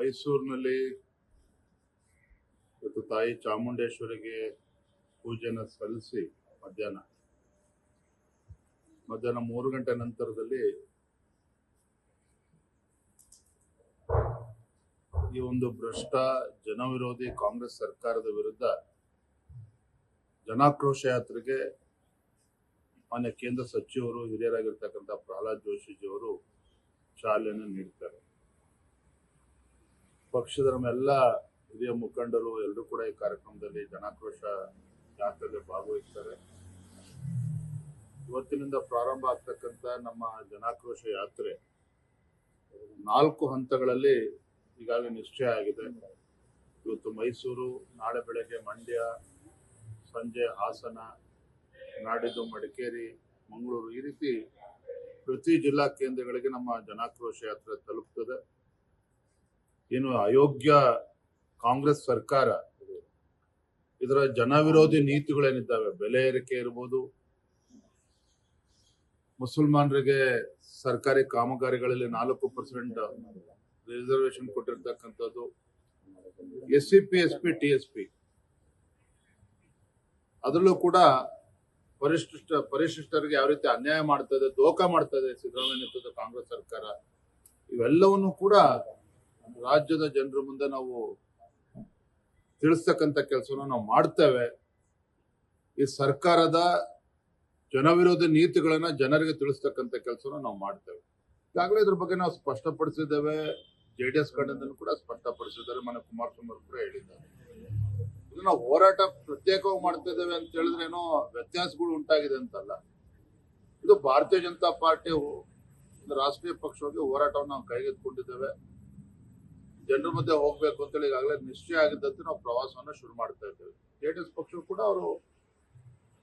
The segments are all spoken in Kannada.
ಮೈಸೂರಿನಲ್ಲಿ ಇವತ್ತು ತಾಯಿ ಚಾಮುಂಡೇಶ್ವರಿಗೆ ಪೂಜೆನ ಸಲ್ಲಿಸಿ ಮಧ್ಯಾಹ್ನ 3 ಗಂಟೆ ನಂತರದಲ್ಲಿ ಈ ಒಂದು ಭ್ರಷ್ಟ ಜನವಿರೋಧಿ ಕಾಂಗ್ರೆಸ್ ಸರ್ಕಾರದ ವಿರುದ್ಧ ಜನಾಕ್ರೋಶ ಯಾತ್ರೆಗೆ ಮಾನ್ಯ ಕೇಂದ್ರ ಸಚಿವರು ಹಿರಿಯರಾಗಿರ್ತಕ್ಕಂಥ ಪ್ರಹ್ಲಾದ್ ಜೋಶಿಜಿಯವರು ಚಾಲನೆ ನೀಡ್ತಾರೆ. ಪಕ್ಷದ ನಮ್ಮೆಲ್ಲ ಹಿರಿಯ ಮುಖಂಡರು ಎಲ್ಲರೂ ಕೂಡ ಈ ಕಾರ್ಯಕ್ರಮದಲ್ಲಿ ಜನಾಕ್ರೋಶ ಯಾತ್ರೆಯಲ್ಲಿ ಭಾಗವಹಿಸ್ತಾರೆ. ಇವತ್ತಿನಿಂದ ಪ್ರಾರಂಭ ಆಗ್ತಕ್ಕಂಥ ನಮ್ಮ ಜನಾಕ್ರೋಶ ಯಾತ್ರೆ 4 ಹಂತಗಳಲ್ಲಿ ಈಗಾಗಲೇ ನಿಶ್ಚಯ ಆಗಿದೆ. ಇವತ್ತು ಮೈಸೂರು, ನಾಳೆ ಬೆಳಗ್ಗೆ ಮಂಡ್ಯ, ಸಂಜೆ ಹಾಸನ, ನಾಡಿದ್ದು ಮಡಿಕೇರಿ, ಮಂಗಳೂರು, ಈ ರೀತಿ ಪ್ರತಿ ಜಿಲ್ಲಾ ಕೇಂದ್ರಗಳಿಗೆ ನಮ್ಮ ಜನಾಕ್ರೋಶ ಯಾತ್ರೆ ತಲುಪ್ತದೆ. ಏನು ಅಯೋಗ್ಯ ಕಾಂಗ್ರೆಸ್ ಸರ್ಕಾರ ಇದರ ಜನವಿರೋಧಿ ನೀತಿಗಳೇನಿದ್ದಾವೆ, ಬೆಲೆ ಏರಿಕೆ ಇರ್ಬೋದು, ಮುಸಲ್ಮಾನರಿಗೆ ಸರ್ಕಾರಿ ಕಾಮಗಾರಿಗಳಲ್ಲಿ 4% ರಿಸರ್ವೇಶನ್ ಕೊಟ್ಟಿರ್ತಕ್ಕಂಥದ್ದು, SCP, SP, TSP, ಅದರಲ್ಲೂ ಕೂಡ ಪರಿಶಿಷ್ಟರಿಗೆ ಯಾವ ರೀತಿ ಅನ್ಯಾಯ ಮಾಡ್ತದೆ, ದೋಖಾ ಮಾಡ್ತದೆ ಸಿದ್ದರಾಮಯ್ಯ ನೇತೃತ್ವದ ಕಾಂಗ್ರೆಸ್ ಸರ್ಕಾರ, ಇವೆಲ್ಲವನ್ನು ಕೂಡ ರಾಜ್ಯದ ಜನರ ಮುಂದೆ ನಾವು ತಿಳಿಸ್ತಕ್ಕಂಥ ಕೆಲಸವನ್ನು ನಾವು ಮಾಡ್ತೇವೆ. ಈ ಸರ್ಕಾರದ ಜನವಿರೋಧಿ ನೀತಿಗಳನ್ನ ಜನರಿಗೆ ತಿಳಿಸ್ತಕ್ಕಂಥ ಕೆಲಸವನ್ನು ನಾವು ಮಾಡ್ತೇವೆ. ಈಗಾಗಲೇ ಇದ್ರ ಬಗ್ಗೆ ನಾವು ಸ್ಪಷ್ಟಪಡಿಸಿದ್ದೇವೆ. JDS ಕಡೆಯಿಂದಲೂ ಕೂಡ ಸ್ಪಷ್ಟಪಡಿಸಿದ್ದಾರೆ. ಮನೆ ಕುಮಾರಸ್ವಾಮಿ ಅವರು ಕೂಡ ಹೇಳಿದ್ದಾರೆ. ಇದು ನಾವು ಹೋರಾಟ ಪ್ರತ್ಯೇಕವಾಗಿ ಮಾಡ್ತಾ ಇದ್ದೇವೆ ಅಂತ ಹೇಳಿದ್ರೆ ಏನೋ ವ್ಯತ್ಯಾಸಗಳು ಉಂಟಾಗಿದೆ ಅಂತಲ್ಲ. ಇದು ಭಾರತೀಯ ಜನತಾ ಪಾರ್ಟಿ ಒಂದು ರಾಷ್ಟ್ರೀಯ ಪಕ್ಷವಾಗಿ ಹೋರಾಟವನ್ನು ನಾವು ಕೈಗೆತ್ತಿಕೊಂಡಿದ್ದೇವೆ. ಜನರ ಮಧ್ಯೆ ಹೋಗ್ಬೇಕು ಅಂತೇಳಿ ಈಗಾಗಲೇ ನಿಶ್ಚಯ ಆಗಿದ್ದಂತೆ ನಾವು ಪ್ರವಾಸವನ್ನು ಶುರು ಮಾಡ್ತಾ ಇದ್ದೇವೆ. JDS ಪಕ್ಷವು ಕೂಡ ಅವರು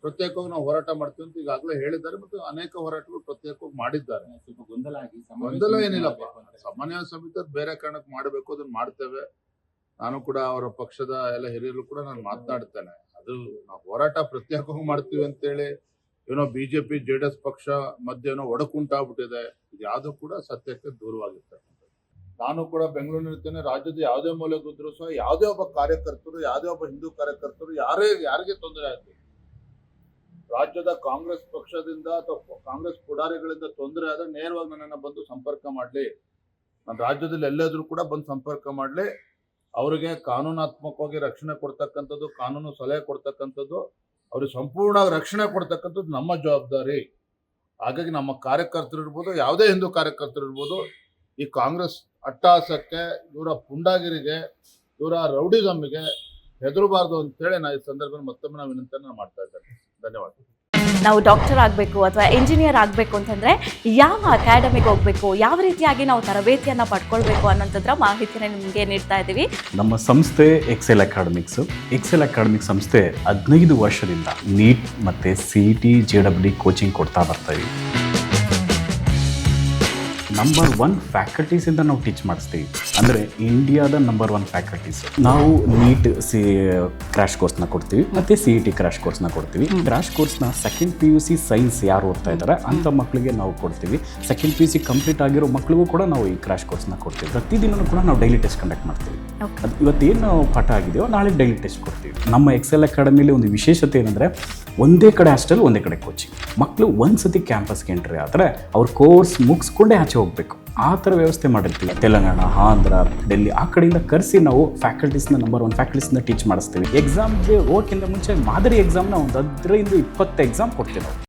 ಪ್ರತ್ಯೇಕವಾಗಿ ನಾವು ಹೋರಾಟ ಮಾಡ್ತೀವಿ ಅಂತ ಈಗಾಗಲೇ ಹೇಳಿದ್ದಾರೆ ಮತ್ತು ಅನೇಕ ಹೋರಾಟಗಳು ಪ್ರತ್ಯೇಕವಾಗಿ ಮಾಡಿದ್ದಾರೆ. ಸ್ವಲ್ಪ ಗೊಂದಲ ಏನಿಲ್ಲಪ್ಪ, ಸಮನ್ವಯ ಸಮಿತಿ ಬೇರೆ ಕಾರಣಕ್ಕೆ ಮಾಡಬೇಕು, ಅದನ್ನ ಮಾಡ್ತೇವೆ. ನಾನು ಕೂಡ ಅವರ ಪಕ್ಷದ ಎಲ್ಲ ಹಿರಿಯರು ಕೂಡ ನಾನು ಮಾತನಾಡ್ತೇನೆ. ಅದು ನಾವು ಹೋರಾಟ ಪ್ರತ್ಯೇಕವಾಗಿ ಮಾಡ್ತೀವಿ ಅಂತೇಳಿ ಏನೋ BJP JDS ಪಕ್ಷ ಮಧ್ಯೆ ಏನೋ ಒಡಕುಂಟಾಗ್ಬಿಟ್ಟಿದೆ. ಇದು ಯಾವುದೂ ಕೂಡ ಸತ್ಯಕ್ಕೆ ದೂರವಾಗಿರ್ತಕ್ಕಂಥದ್ದು. ನಾನು ಕೂಡ ಬೆಂಗಳೂರಿನಿರ್ತೇನೆ. ರಾಜ್ಯದ ಯಾವುದೇ ಮೂಲೆಗಿದ್ರು ಸಹ ಯಾವುದೇ ಒಬ್ಬ ಕಾರ್ಯಕರ್ತರು, ಯಾವುದೇ ಒಬ್ಬ ಹಿಂದೂ ಕಾರ್ಯಕರ್ತರು ಯಾರಿಗೆ ತೊಂದರೆ ಆಯ್ತು, ರಾಜ್ಯದ ಕಾಂಗ್ರೆಸ್ ಪಕ್ಷದಿಂದ ಅಥವಾ ಕಾಂಗ್ರೆಸ್ ಪುಡಾರಿಗಳಿಂದ ತೊಂದರೆ ಆದ್ರೆ ನೇರವಾಗಿ ನನ್ನನ್ನು ಬಂದು ಸಂಪರ್ಕ ಮಾಡಲಿ. ನಾನು ರಾಜ್ಯದಲ್ಲಿ ಎಲ್ಲಾದ್ರೂ ಕೂಡ ಬಂದು ಸಂಪರ್ಕ ಮಾಡಲಿ. ಅವರಿಗೆ ಕಾನೂನಾತ್ಮಕವಾಗಿ ರಕ್ಷಣೆ ಕೊಡ್ತಕ್ಕಂಥದ್ದು, ಕಾನೂನು ಸಲಹೆ ಕೊಡ್ತಕ್ಕಂಥದ್ದು, ಅವ್ರಿಗೆ ಸಂಪೂರ್ಣ ರಕ್ಷಣೆ ಕೊಡ್ತಕ್ಕಂಥದ್ದು ನಮ್ಮ ಜವಾಬ್ದಾರಿ. ಹಾಗಾಗಿ ನಮ್ಮ ಕಾರ್ಯಕರ್ತರು ಇರ್ಬೋದು, ಯಾವುದೇ ಹಿಂದೂ ಕಾರ್ಯಕರ್ತರು ಇರ್ಬೋದು, ಈ ಕಾಂಗ್ರೆಸ್ ಅಟ್ಟಹಾಸಕ್ಕೆ, ಇವರ ಪುಂಡಾಗಿರಿಗೆ, ಇವರ ರೌಡಿಸಮ್ಮಿಗೆ ಹೆದರಬಾರ್ದು ಅಂತೇಳಿ ನಾನು ಈ ಸಂದರ್ಭದಲ್ಲಿ ಮತ್ತೊಮ್ಮೆ ನಾವು ವಿನಂತಿಯನ್ನು ಮಾಡ್ತಾ ಇದ್ದೇನೆ. ಧನ್ಯವಾದ. ನಾವು ಡಾಕ್ಟರ್ ಆಗಬೇಕು ಅಥವಾ ಇಂಜಿನಿಯರ್ ಆಗಬೇಕು ಅಂತಂದರೆ ಯಾವ ಅಕಾಡೆಮಿಗೆ ಹೋಗಬೇಕು, ಯಾವ ರೀತಿಯಾಗಿ ನಾವು ತರಬೇತಿಯನ್ನು ಪಡ್ಕೊಳ್ಬೇಕು ಅನ್ನೋಂಥದ್ರ ಮಾಹಿತಿನ ನಿಮಗೆ ನೀಡ್ತಾ ಇದ್ದೀವಿ. ನಮ್ಮ ಸಂಸ್ಥೆ ಎಕ್ಸೆಲ್ ಅಕಾಡೆಮಿಕ್ ಸಂಸ್ಥೆ 15 ವರ್ಷದಿಂದ ನೀಟ್ ಮತ್ತು CET JEE ಕೋಚಿಂಗ್ ಕೊಡ್ತಾ ಬರ್ತೀವಿ. ನಂಬರ್ 1 ಫ್ಯಾಕಲ್ಟೀಸಿಂದ ನಾವು ಟೀಚ್ ಮಾಡಿಸ್ತೀವಿ. ಅಂದರೆ ಇಂಡಿಯಾದ ನಂಬರ್ 1 ಫ್ಯಾಕಲ್ಟೀಸ್. ನಾವು ನೀಟ್ ಕ್ರ್ಯಾಶ್ ಕೋರ್ಸ್ನ ಕೊಡ್ತೀವಿ ಮತ್ತು CET ಕ್ರ್ಯಾಶ್ ಕೋರ್ಸ್ನ ಕೊಡ್ತೀವಿ. ಕ್ರ್ಯಾಶ್ ಕೋರ್ಸ್ನ ಸೆಕೆಂಡ್ PUC ಸೈನ್ಸ್ ಯಾರು ಓದ್ತಾ ಇದ್ದಾರೆ ಅಂಥ ಮಕ್ಕಳಿಗೆ ನಾವು ಕೊಡ್ತೀವಿ. ಸೆಕೆಂಡ್ PUC ಕಂಪ್ಲೀಟ್ ಆಗಿರೋ ಮಕ್ಕಳಿಗೂ ಕೂಡ ನಾವು ಈ ಕ್ರ್ಯಾಶ್ ಕೋರ್ಸ್ನ ಕೊಡ್ತೀವಿ. ಪ್ರತಿದಿನವೂ ಕೂಡ ನಾವು ಡೈಲಿ ಟೆಸ್ಟ್ ಕಂಡಕ್ಟ್ ಮಾಡ್ತೀವಿ. ಇವತ್ತೇನು ನಾವು ಪಾಠ ಆಗಿದೆಯೋ ನಾಳೆ ಡೈಲಿ ಟೆಸ್ಟ್ ಕೊಡ್ತೀವಿ. ನಮ್ಮ ಎಕ್ಸೆಲ್ ಅಕಾಡೆಮಿಲಿ ಒಂದು ವಿಶೇಷತೆ ಏನಂದರೆ ಒಂದೇ ಕಡೆ ಹಾಸ್ಟೆಲ್, ಒಂದೇ ಕಡೆ ಕೋಚಿಂಗ್. ಮಕ್ಕಳು ಒಂದ್ಸತಿ ಕ್ಯಾಂಪಸ್ಗೆ ಎಂಟ್ರಿ ಆದರೆ ಅವ್ರ ಕೋರ್ಸ್ ಮುಗಿಸ್ಕೊಂಡೇ ಆಚೆ ಹೋಗಬೇಕು. ಆ ಥರ ವ್ಯವಸ್ಥೆ ಮಾಡಿರ್ತೀವಿ. ತೆಲಂಗಾಣ, ಆಂಧ್ರ, ಡೆಲ್ಲಿ ಆ ಕಡೆಯಿಂದ ಕರೆಸಿ ನಾವು ಫ್ಯಾಕಲ್ಟೀಸ್ನ ನಂಬರ್ 1 ಫ್ಯಾಕಲ್ಟೀಸ್ನ ಟೀಚ್ ಮಾಡಿಸ್ತೀವಿ. ಎಕ್ಸಾಮ್ಗೆ ಹೋಗೋಕ್ಕಿಂತ ಮುಂಚೆ ಮಾದರಿ ಎಕ್ಸಾಮ್ನ ಒಂದು 15-20 ಎಕ್ಸಾಮ್ ಕೊಡ್ತೀವಿ ನಾವು.